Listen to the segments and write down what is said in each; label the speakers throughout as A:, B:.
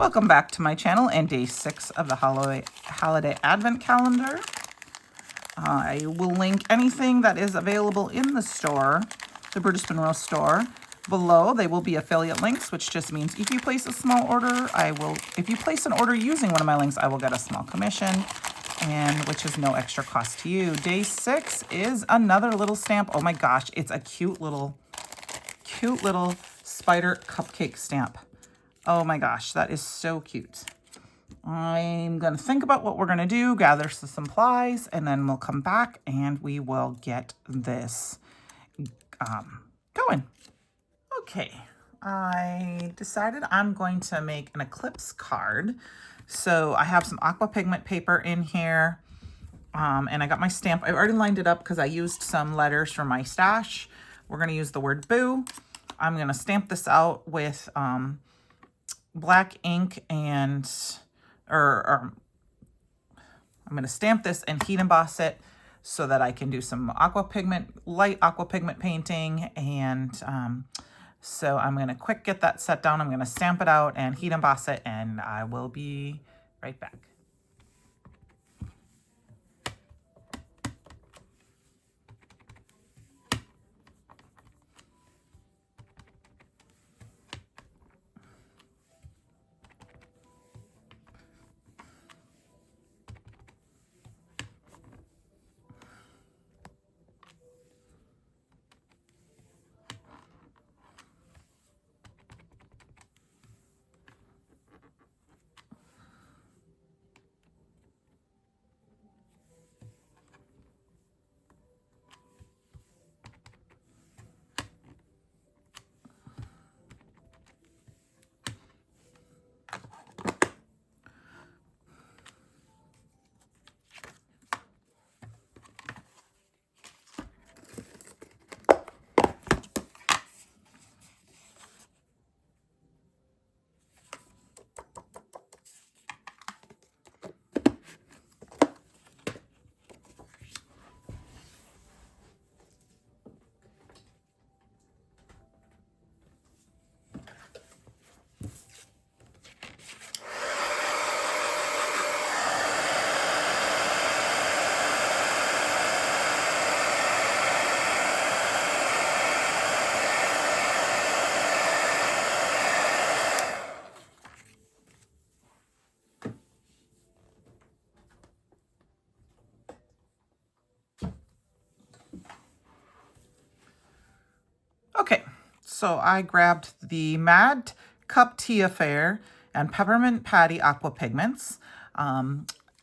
A: Welcome back to my channel and day 6 of the holiday advent calendar. I will link anything that is available in the store, the Brutus Monroe store, below. They will be affiliate links, which just means if you place a small order, if you place an order using one of my links, I will get a small commission, and which is no extra cost to you. Day 6 is another little stamp. Oh my gosh, it's a cute little spider cupcake stamp. Oh my gosh, that is so cute. I'm going to think about what we're going to do, gather some supplies, and then we'll come back and we will get this going. Okay, I decided I'm going to make an eclipse card. So I have some aqua pigment paper in here, and I got my stamp. I already lined it up because I used some letters from my stash. We're going to use the word boo. I'm going to stamp this out with black ink and, I'm going to stamp this and heat emboss it so that I can do some light aqua pigment painting. And so I'm going to quick get that set down. I'm going to stamp it out and heat emboss it, and I will be right back. Okay, so I grabbed the Mad Cup Tea Affair and Peppermint Patty Aqua Pigments.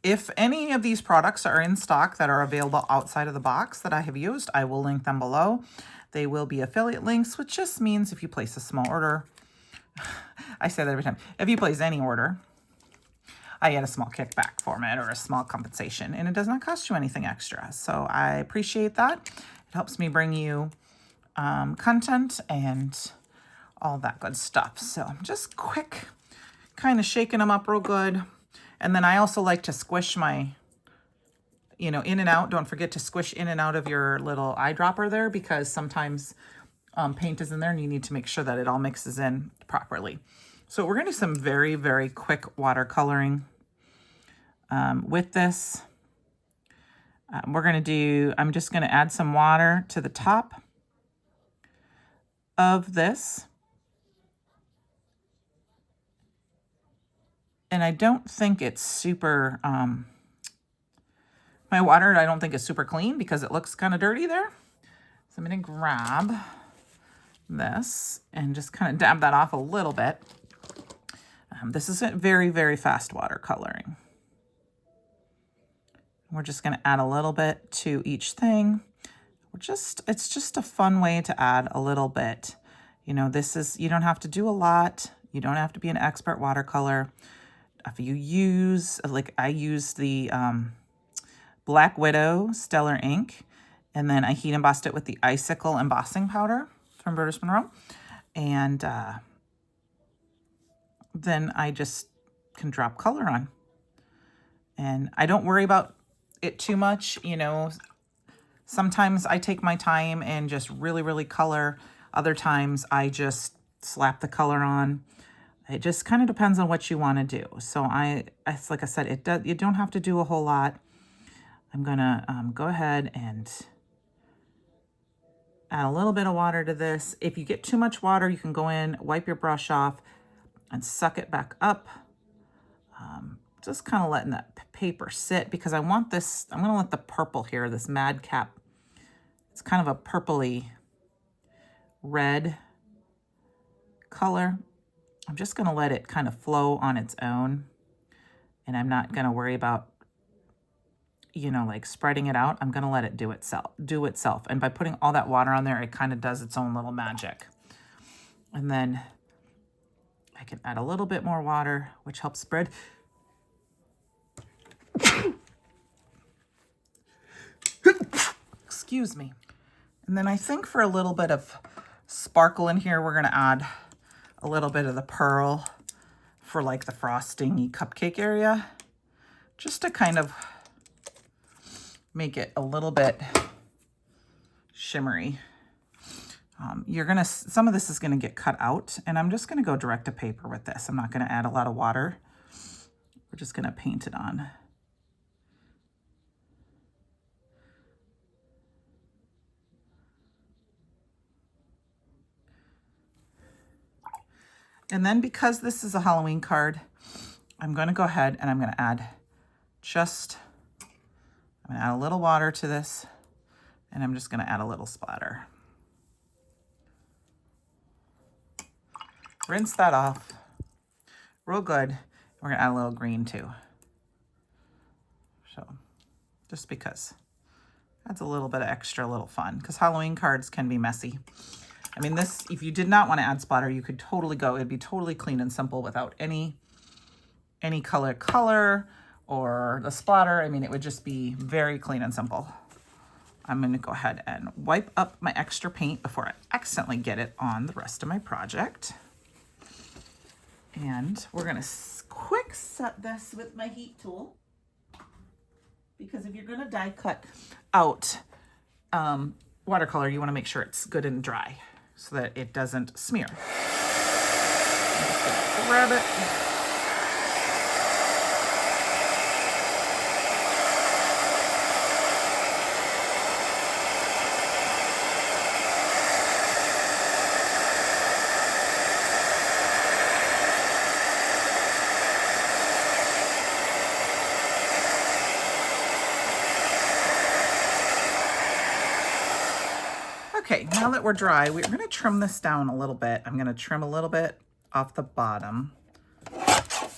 A: If any of these products are in stock that are available outside of the box that I have used, I will link them below. They will be affiliate links, which just means if you place a small order, I say that every time, if you place any order, I get a small kickback from it or a small compensation, and it does not cost you anything extra. So I appreciate that. It helps me bring you content and all that good stuff. So I'm just quick kind of shaking them up real good. And then I also like to squish my, in and out. Don't forget to squish in and out of your little eyedropper there, because sometimes paint is in there and you need to make sure that it all mixes in properly. So we're going to do some very, very quick watercoloring with this. I'm just going to add some water to the top of this. And I don't think it's super, my water, I don't think is super clean because it looks kind of dirty there. So I'm going to grab this and just kind of dab that off a little bit. This is very, very fast watercoloring. We're just going to add a little bit to each thing. It's just a fun way to add a little bit. You don't have to do a lot. You don't have to be an expert watercolor. If you use, like I use the Black Widow Stellar ink, and then I heat embossed it with the Icicle embossing powder from Brutus Monroe. And then I just can drop color on. And I don't worry about it too much, Sometimes I take my time and just really, really color. Other times I just slap the color on. It just kind of depends on what you want to do. So it's like I said, you don't have to do a whole lot. I'm gonna go ahead and add a little bit of water to this. If you get too much water, you can go in, wipe your brush off, and suck it back up. Just kind of letting that paper sit because I want this, I'm gonna let the purple here, this madcap, it's kind of a purpley red color. I'm just gonna let it kind of flow on its own, and I'm not gonna worry about, you know, like spreading it out. I'm gonna let it do itself. And by putting all that water on there, it kind of does its own little magic. And then I can add a little bit more water, which helps spread. Excuse me. And then I think for a little bit of sparkle in here, we're gonna add a little bit of the pearl for like the frosting cupcake area, just to kind of make it a little bit shimmery. Some of this is gonna get cut out, and I'm just gonna go direct to paper with this. I'm not gonna add a lot of water. We're just gonna paint it on. And then because this is a Halloween card, I'm gonna go ahead and I'm gonna add a little water to this, and I'm just gonna add a little splatter. Rinse that off real good. We're gonna add a little green too. So just because adds a little bit of extra little fun, because Halloween cards can be messy. I mean, this, if you did not want to add splatter, you could totally go, it'd be totally clean and simple without any color or the splatter. I mean, it would just be very clean and simple. I'm going to go ahead and wipe up my extra paint before I accidentally get it on the rest of my project. And we're going to quick set this with my heat tool, because if you're going to die cut out watercolor, you want to make sure it's good and dry so that it doesn't smear. I'm just going to grab it. Okay, now that we're dry, we're going to trim this down a little bit. I'm going to trim a little bit off the bottom,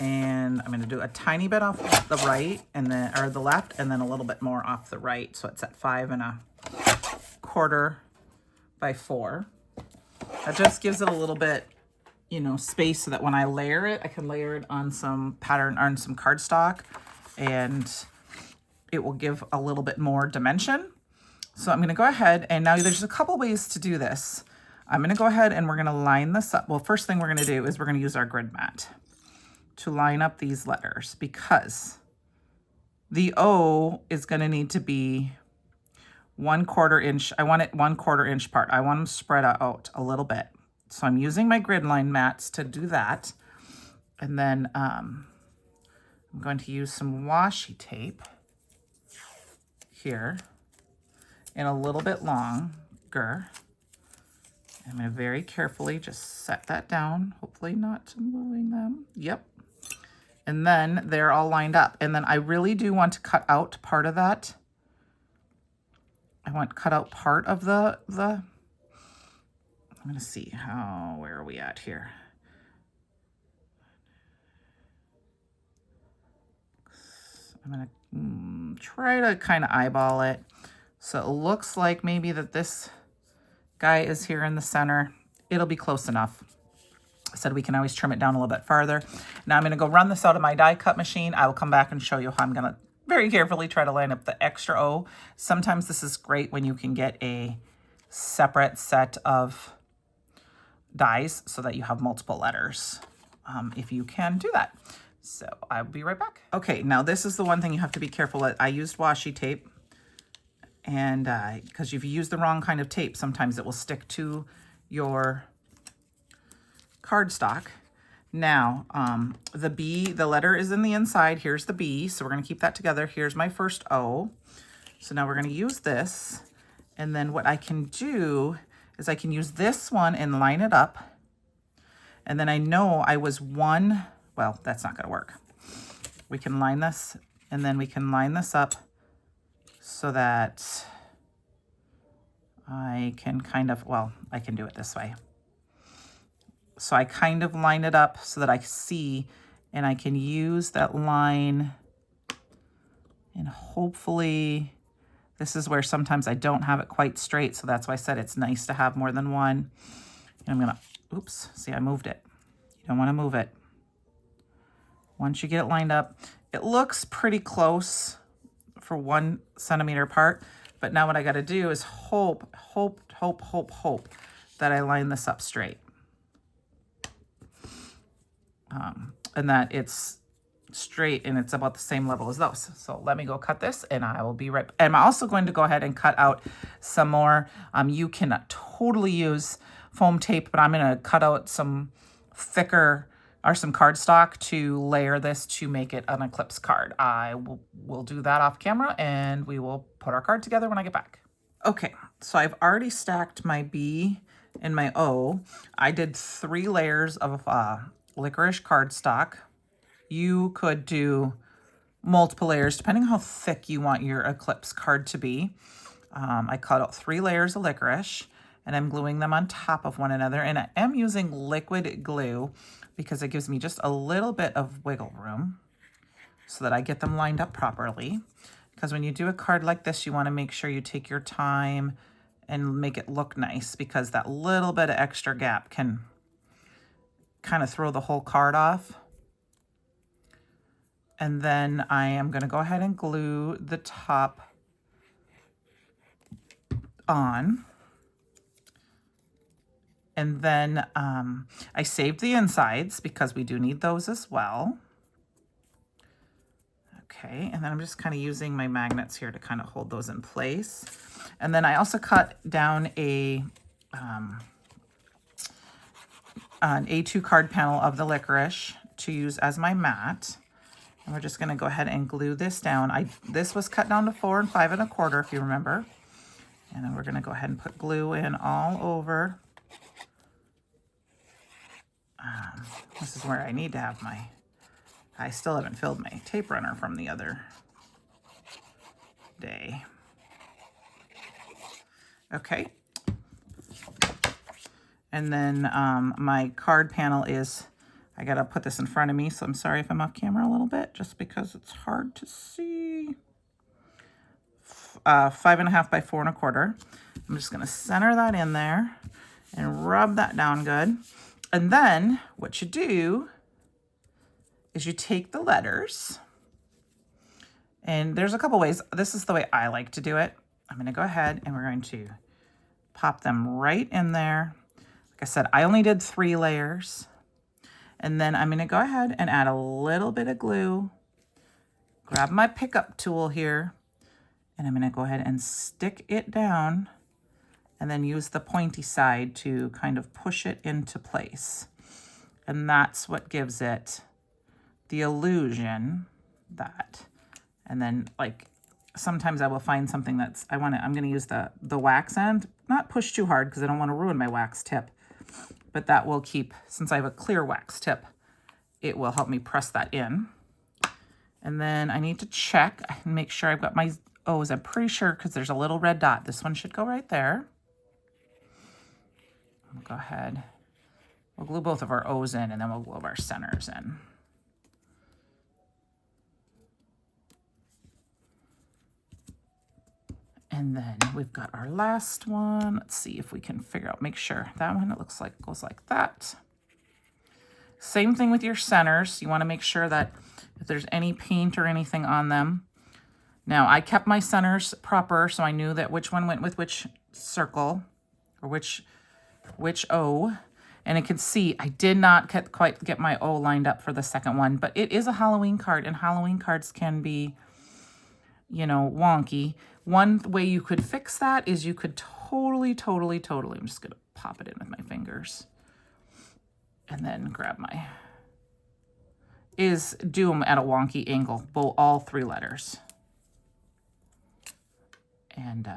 A: and I'm going to do a tiny bit off the right and then, or the left, and then a little bit more off the right. So it's at 5 1/4 by 4. That just gives it a little bit, you know, space so that when I layer it, I can layer it on some pattern, on some cardstock, and it will give a little bit more dimension. So I'm going to go ahead, and now there's a couple ways to do this. I'm going to go ahead and we're going to line this up. Well, first thing we're going to do is we're going to use our grid mat to line up these letters, because the O is going to need to be 1/4 inch. I want it 1/4 inch apart. I want them spread out a little bit. So I'm using my grid line mats to do that. And then I'm going to use some washi tape here, and a little bit longer. I'm going to very carefully just set that down, hopefully not moving them. Yep. And then they're all lined up. And then I really do want to cut out part of that. I want to cut out part of the I'm going to see where are we at here? I'm going to try to kind of eyeball it. So it looks like maybe that this guy is here in the center. It'll be close enough. I said we can always trim it down a little bit farther. Now I'm going to go run this out of my die cut machine. I will come back and show you how I'm going to very carefully try to line up the extra O. Sometimes this is great when you can get a separate set of dies so that you have multiple letters, if you can do that. So I'll be right back. Okay, now this is the one thing you have to be careful with. I used washi tape. And because if you use the wrong kind of tape, sometimes it will stick to your cardstock. Now, the B, the letter is in the inside. Here's the B, so we're going to keep that together. Here's my first O. So now we're going to use this. And then what I can do is I can use this one and line it up. And then I know I was one, well, that's not going to work. We can line this, and then we can line this up so that I can kind of, well, I can do it this way. So I kind of line it up so that I see, and I can use that line, and hopefully this is where sometimes I don't have it quite straight. So that's why I said it's nice to have more than one. And I'm gonna, oops, see, I moved it. You don't wanna move it. Once you get it lined up, it looks pretty close for 1 centimeter apart. But now what I gotta do is hope that I line this up straight. And that it's straight and it's about the same level as those. So let me go cut this and I will be right back. And I'm also going to go ahead and cut out some more. You can totally use foam tape, but I'm going to cut out some thicker or some cardstock to layer this to make it an eclipse card. I will do that off camera and we will put our card together when I get back. Okay, so I've already stacked my B and my O. I did 3 layers of licorice cardstock. You could do multiple layers depending on how thick you want your eclipse card to be. I cut out 3 layers of licorice and I'm gluing them on top of one another. And I am using liquid glue because it gives me just a little bit of wiggle room so that I get them lined up properly. Because when you do a card like this, you want to make sure you take your time and make it look nice, because that little bit of extra gap can kind of throw the whole card off. And then I am going to go ahead and glue the top on. And then I saved the insides because we do need those as well. Okay, and then I'm just kind of using my magnets here to kind of hold those in place. And then I also cut down an A2 card panel of the licorice to use as my mat. And we're just going to go ahead and glue this down. This was cut down to 4 5 1/4, if you remember. And then we're going to go ahead and put glue in all over. This is where I need to have my, I still haven't filled my tape runner from the other day. Okay. And then my card panel is, I gotta put this in front of me, so I'm sorry if I'm off camera a little bit, just because it's hard to see. 5 1/2 by 4 1/4. I'm just gonna center that in there and rub that down good. And then what you do is you take the letters, and there's a couple ways. This is the way I like to do it. I'm gonna go ahead and we're going to pop them right in there. Like I said, I only did 3 layers. And then I'm gonna go ahead and add a little bit of glue, grab my pickup tool here, and I'm gonna go ahead and stick it down and then use the pointy side to kind of push it into place. And that's what gives it the illusion that, and then like sometimes I will find something that's, I'm gonna use the wax end, not push too hard because I don't wanna ruin my wax tip, but that will keep, since I have a clear wax tip, it will help me press that in. And then I need to check and make sure I've got my O's. I'm pretty sure because there's a little red dot. This one should go right there. We'll go ahead. We'll glue both of our O's in and then we'll glue our centers in. And then we've got our last one. Let's see if we can figure out, make sure that one, it looks like goes like that. Same thing with your centers. You want to make sure that if there's any paint or anything on them. Now I kept my centers proper, so I knew that which one went with which circle or which O. And you can see I did not quite get my O lined up for the second one, but it is a Halloween card, and Halloween cards can be, you know, wonky. One way you could fix that is you could totally, I'm just gonna pop it in with my fingers and then grab my is do them at a wonky angle, all 3 letters. And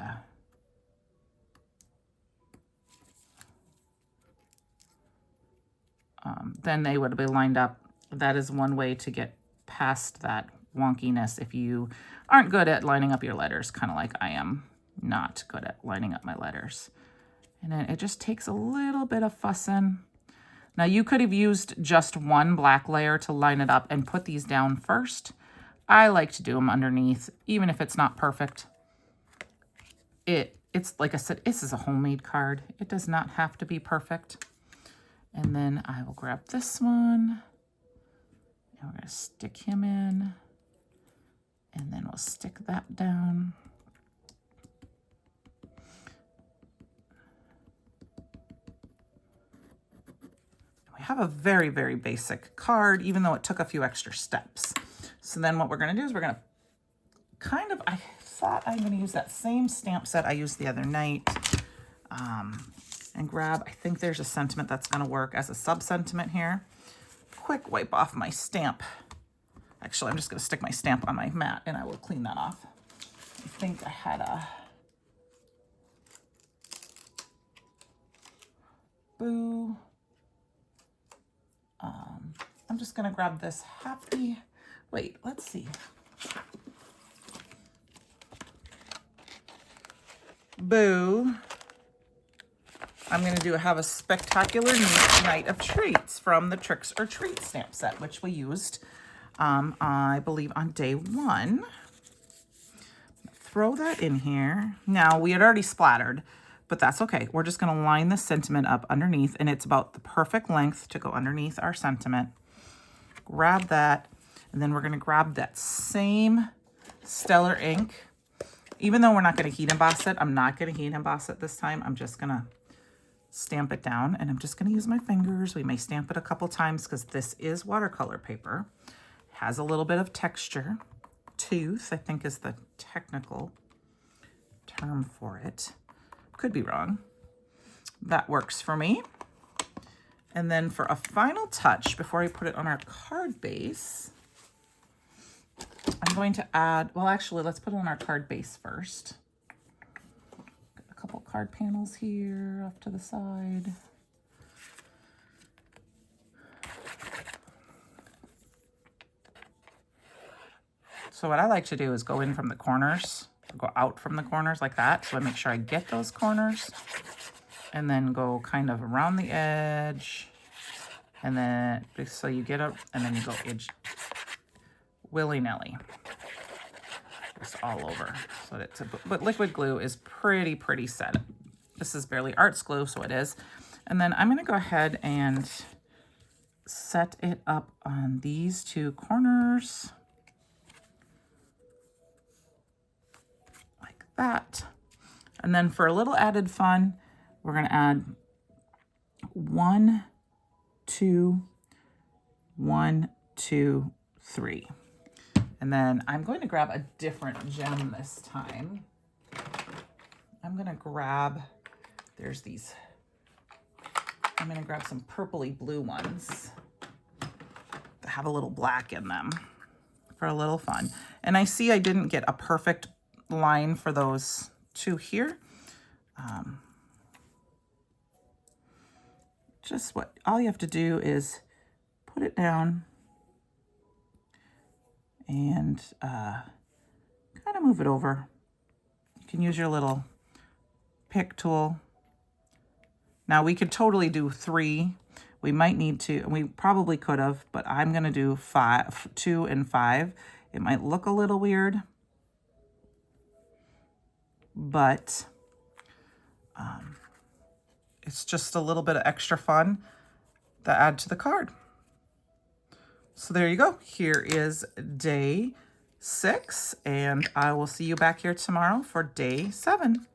A: then they would be lined up. That is one way to get past that wonkiness if you aren't good at lining up your letters, kind of like I am not good at lining up my letters. And then it just takes a little bit of fussing. Now you could have used just one black layer to line it up and put these down first. I like to do them underneath, even if it's not perfect. It's like I said, this is a homemade card. It does not have to be perfect. And then I will grab this one. And we're going to stick him in. And then we'll stick that down. We have a very, very basic card, even though it took a few extra steps. So then what we're going to do is we're going to kind of, I thought I'm going to use that same stamp set I used the other night. And grab, I think there's a sentiment that's going to work as a sub-sentiment here. Quick wipe off my stamp. Actually, I'm just going to stick my stamp on my mat and I will clean that off. I think I had a boo. I'm just going to grab this happy. Wait, let's see. Boo. I'm going to have a spectacular night of treats from the Tricks or Treats stamp set, which we used, I believe, on day 1. Throw that in here. Now, we had already splattered, but that's okay. We're just going to line the sentiment up underneath, and it's about the perfect length to go underneath our sentiment. Grab that, and then we're going to grab that same Stellar ink. Even though we're not going to heat emboss it, I'm not going to heat emboss it this time. I'm just going to stamp it down, and I'm just going to use my fingers. We may stamp it a couple times because this is watercolor paper. It has a little bit of texture. Tooth, I think, is the technical term for it. Could be wrong. That works for me. And then for a final touch, before I put it on our card base, I'm going to add, well, actually, let's put it on our card base first. Couple card panels here off to the side. So what I like to do is go in from the corners, go out from the corners like that. So I make sure I get those corners and then go kind of around the edge. And then, so you get up and then you go edge willy-nilly. Just all over. So it's but liquid glue is pretty set. This is barely arts glue, so it is. And then I'm going to go ahead and set it up on these 2 corners. Like that. And then for a little added fun, we're going to add 1, 2, 1, 2, 3. And then I'm going to grab a different gem this time. I'm going to grab, there's these, I'm going to grab some purpley blue ones that have a little black in them for a little fun. And I see I didn't get a perfect line for those 2 here. Just what, all you have to do is put it down and kind of move it over. You can use your little pick tool. Now we could totally do 3. We might need to, we probably could have, but I'm going to do 2 and 5. It might look a little weird, but it's just a little bit of extra fun to add to the card. So there you go. Here is day 6, and I will see you back here tomorrow for day 7.